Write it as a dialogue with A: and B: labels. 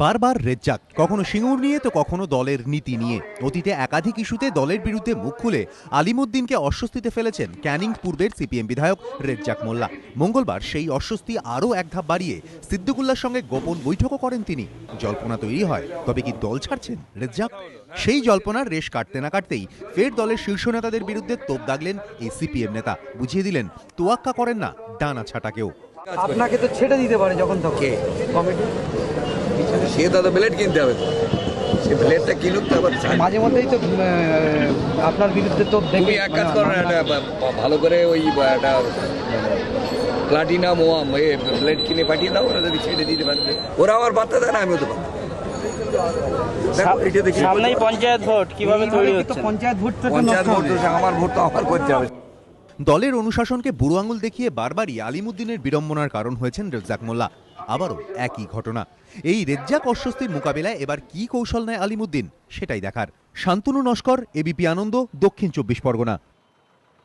A: বারবার রেজ্জাক, কখনো সিঙ্গুর নিয়ে তো কখনো দলের নীতি নিয়ে। অতীতে একাধিক ইস্যুতে দলের বিরুদ্ধে মুখ খুলে আলিমুদ্দিনকে অস্বস্তিতে ফেলেছেন ক্যানিং পূর্বের সিপিএম বিধায়ক রেজ্জাক মোল্লা। মঙ্গলবার সেই অস্বস্তি আরও এক ধাপ বাড়িয়ে সিদ্দিকুল্লার সঙ্গে গোপন বৈঠকও করেন তিনি। জল্পনা তৈরি হয়, তবে কি দল ছাড়ছেন রেজ্জাক? সেই জল্পনার রেশ কাটতে না কাটতেই ফের দলের শীর্ষ নেতাদের বিরুদ্ধে তোপ দাগলেন এই সিপিএম নেতা। বুঝিয়ে দিলেন তোয়াক্কা করেন না ডানা ছাটাকেও।
B: আপনাকে তো ছেড়ে দিতে পারে যখন তখন কমিটি।
C: সে তো ব্লেড কিনতে হবে, তো সে ব্লেডটা কিনুক তো আবার
B: মাঝে মধ্যেই তো আপনার বিরুদ্ধে তো
C: তুমি এক কাজ করো না, একটা ভালো করে ওই একটা প্লাটিনাম ব্লেড কিনে পাঠিয়ে দাও, ওরা যদি ছেড়ে দিতে পারবে। ওরা আমার বার্তা দেয় না, আমিও তো পাবো।
D: সামনেই পঞ্চায়েত ভোট, কিভাবে তৈরি হচ্ছে
B: পঞ্চায়েত ভোট?
C: পঞ্চায়েত ভোট তো আমার ভোট তো আমার করতে হবে।
A: দলের অনুশাসনকে বুড়ো আঙুল দেখিয়ে বারবারই আলিমুদ্দিনের বিড়ম্বনার কারণ হয়েছেন রেজ্জাক মোল্লা। আবারও একই ঘটনা। এই রেজ্জাক অস্বস্তির মোকাবিলায় এবার কি কৌশল নেয় আলিমুদ্দিন, সেটাই দেখার। শান্তনু নস্কর, এবিপি আনন্দ, দক্ষিণ 24 পরগনা।